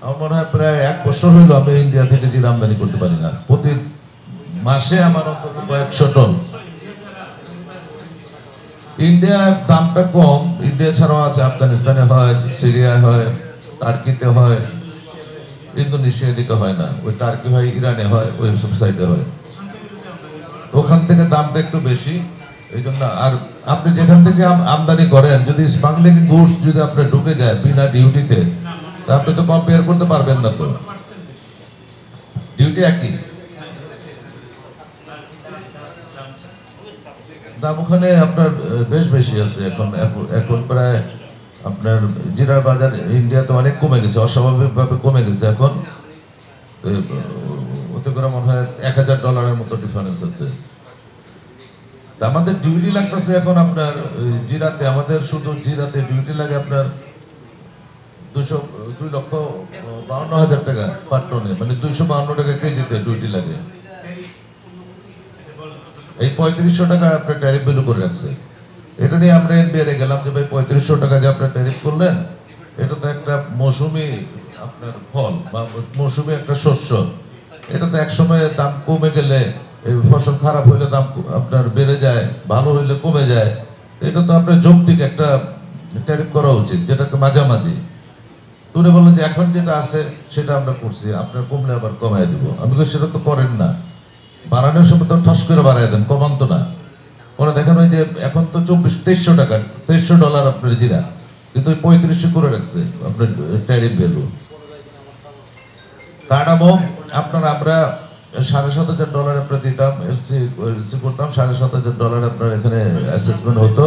আমার মনে হয় প্রায় 1 বছর হইলো আমি ইন্ডিয়া থেকে জিরা আমদানি করতে পারি না। প্রতি মাসে আমার অন্তত কয়েকশো টন। ইন্ডিয়ার দামটা কম, ইন্ডিয়া ছাড়াও আছে, আফগানিস্তানে হয়, সিরিয়ায় হয়, টার্কিতে হয়, ইন্দোনেশিয়া দিকে হয় না, ওই টার্কি হয়, ইরানে হয়, ওই সব সাইডে হয়। ওখান থেকে দামটা একটু বেশি, এই জন্য। আর আপনি যেখান থেকে আমদানি করেন, যদি স্মাগলিং গুডস যদি আপনার ঢুকে যায় বিনা ডিউটিতে, তা আপনি তো কম্পেয়ার করতে পারবেন না, তো ডিউটি একই দাম ওখানে আপনার বেশ বেশি আছে। এখন প্রায় আপনার জিরার বাজার ইন্ডিয়াতে অনেক কমে গেছে, অস্বাভাবিকভাবে কমে গেছে এখন। ওতে করে মনে হয় $1000 মতো ডিফারেন্স আছে। আমাদের ডিউটি লাগতেছে এখন আপনার জিরাতে, আমাদের শুধু জিরাতে ডিউটি লাগে আপনার 2,52,000 টাকা পার টনে, মানে 252 টাকা কেজিতে ডিউটি লাগে। এই 3500 টাকা আপনার ট্যারিফ ভ্যালু করে রাখছে। এটা নিয়ে আমরা এনবিআর গেলাম যে ভাই 3500 টাকা যে আপনার ট্যারিফ করলেন, এটা তো একটা মৌসুমি আপনার ফল বা মৌসুমি একটা শস্য, এটা তো একসময় দাম কমে গেলে, এই ফসল খারাপ হইলে দাম আপনার বেড়ে যায়, ভালো হইলে কমে যায়, এটা তো আপনার যৌক্তিক একটা ট্যারিফ করা উচিত, যেটাকে মাঝামাঝি। তুলে বললেন যে এখন যেটা আছে সেটা আমরা করছি, আপনার কমলে আবার কমাই দিব। আমি বলি সেটা তো করেন না, বাড়ানোর সময় তো ঠস করে বাড়াই দেন, কমান তো না। পরে দেখেন ওই যে এখন তো 2300 টাকা, $2300 আপনার জিরা, কিন্তু ওই 3500 করে রাখছে আপনার ট্যারিফ ভ্যালু। কার্ডামম আপনার আমরা $7,500 আপনার দিতাম, এলসি করতাম, $7,500 আপনার এখানে অ্যাসেসমেন্ট হতো।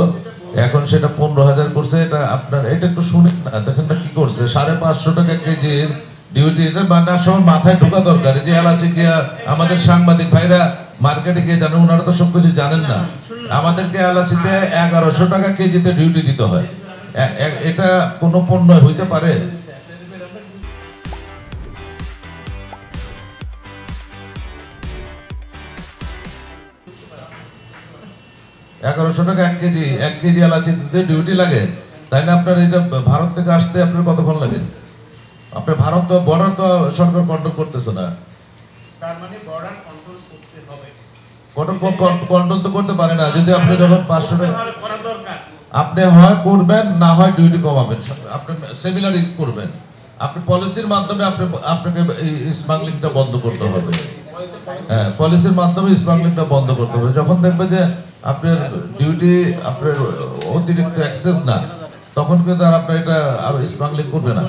এখন সেটা 15,000 করছে। এটা আপনার এটা একটু শুনেন না, দেখেন না কি করছে, 550 টাকা কেজির ডিউটি। এটা বানার সময় মাথায় ঢোকা দরকার। এই যে এলাচি গিয়া আমাদের সাংবাদিক ভাইরা মার্কেটে গিয়ে জানেন, ওনারা তো সবকিছু জানেন না। আমাদেরকে এলাচিতে 1100 টাকা কেজিতে ডিউটি দিতে হয়। এটা কোনো পণ্য হইতে পারে? 1100 টাকা 1 কেজি এলাচি দিতে ডিউটি লাগে, তাই না? আপনার এটা ভারত থেকে আসতে আপনার কতক্ষণ লাগে? আপনার ভারত তো বর্ডার তো সরকার কন্ট্রোল করতেছে না, তার মানে বর্ডার কন্ট্রোল করতে হবে। কন্ট্রোল তো করতে পারে না। যদি আপনি যখন 500 টাকা করা দরকার, আপনি হয় করবেন, না হয় ডিউটি কমাবেন, আপনি সিমিলারই করবেন। আপনি পলিসির মাধ্যমে আপনাকে এই স্মাগলিংটা বন্ধ করতে হবে। হ্যাঁ, পলিসির মাধ্যমে স্মাগলিংটা বন্ধ করতে হবে। যখন দেখবে যে আপনার ডিউটি আপনার অতিরিক্ত অ্যাক্সেস না, তখন কিন্তু আর আপনার এটা স্মাগলিং করবে না।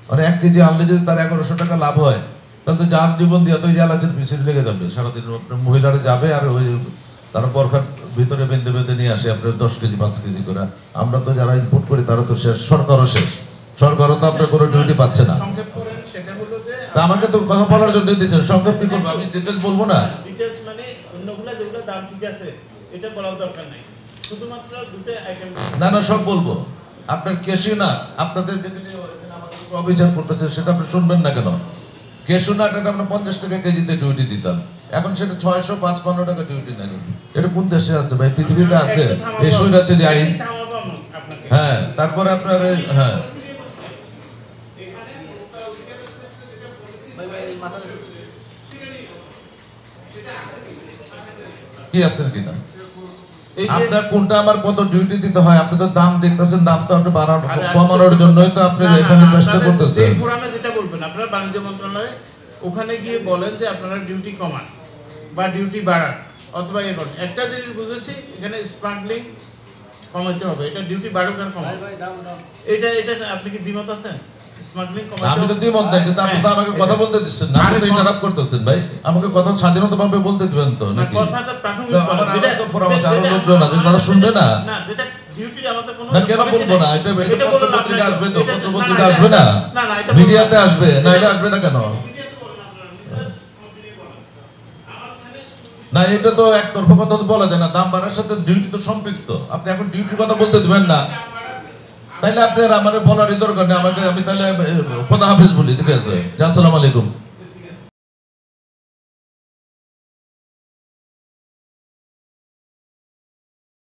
মানে 1 কেজি আনলে যদি তার 1100 টাকা লাভ হয়, তাহলে তো যার জীবন দিয়ে তো এলাচের পিছনে লেগে যাবে সারাদিন। আপনার মহিলারা যাবে আর ওই তারা বরখার ভিতরে বেঁধে বেঁধে নিয়ে আসে আপনার 10 কেজি 5 কেজি করে। আমরা তো যারা ইম্পোর্ট করি তারা তো শেষ, সরকারও শেষ, সরকারও তো আপনার কোনো ডিউটি পাচ্ছে না। আমাকে তো কথা বলার জন্য দিয়েছেন, সংক্ষেপ কি করবো, আমি ডিটেলস বলবো না। ডিটেলস মানে অন্যগুলা যেগুলো দাম ঠিক আছে এটা বলার দরকার নাই, শুধুমাত্র দুটো আইটেম। না না, সব বলবো। আপনার কেশি না, আপনাদের যেখানে আমাদের অভিযান করতেছে সেটা আপনি শুনবেন না কেন? কেশু না, এটা আমরা 50 টাকা কেজিতে ডিউটি দিতাম, এখন সেটা 655 টাকা ডিউটি নেন। এটা কোন দেশে আছে ভাই? পৃথিবীতে আছে এই স্বৈরাচারী আইন? হ্যাঁ, তারপরে আপনার হ্যাঁ কি আছেন কিনা, আপনার কোনটা আমার কত ডিউটি দিতে হয়? আপনি তো দাম দেখতেছেন, দাম তো আপনি কমানোর জন্যই তো আপনি এখানে চেষ্টা করতেছেন। পুরানো যেটা বলবেন আপনারা বাণিজ্য মন্ত্রণালয়ে, ওখানে গিয়ে বলেন যে আপনারা ডিউটি কমান বা ডিউটি বাড়ান, অথবা এখন একটা জিনিস বুঝেছি, এখানে স্মাগলিং কমাতে হবে, এটা ডিউটি বাড়ুক আর কমাবে, এটা আপনি কি দ্বিমত আছেন? আমি তো দ্বিমত নাই, কিন্তু আপনি তো আমাকে কথা বলতে দিচ্ছেন না, আপনি তো ইন্টারাপ্ট করতেছেন ভাই। আমাকে কথা স্বাধীনতাভাবে বলতে দিবেন তো নাকি? কথাটা প্রাথমিক পরামর্শ আরো লোকজন আছে তারা শুনবে না। না, যেটা ডিউটি আমাদের কোনো না, কেন বলবো না? এটা পত্রিকা আসবে তো, পত্রিকা আসবে না, মিডিয়াতে আসবে না, এটা আসবে না কেন? না, এটা তো একতরফা কথা তো বলা যায় না। দাম বাড়ার সাথে ডিউটি তো সম্পৃক্ত। আপনি এখন ডিউটির কথা বলতে দিবেন না, তাইলে আপনার আমার বলারই দরকার নেই। আমি তাহলে খোদা হাফেজ বলি, ঠিক আছে? আসসালামু আলাইকুম।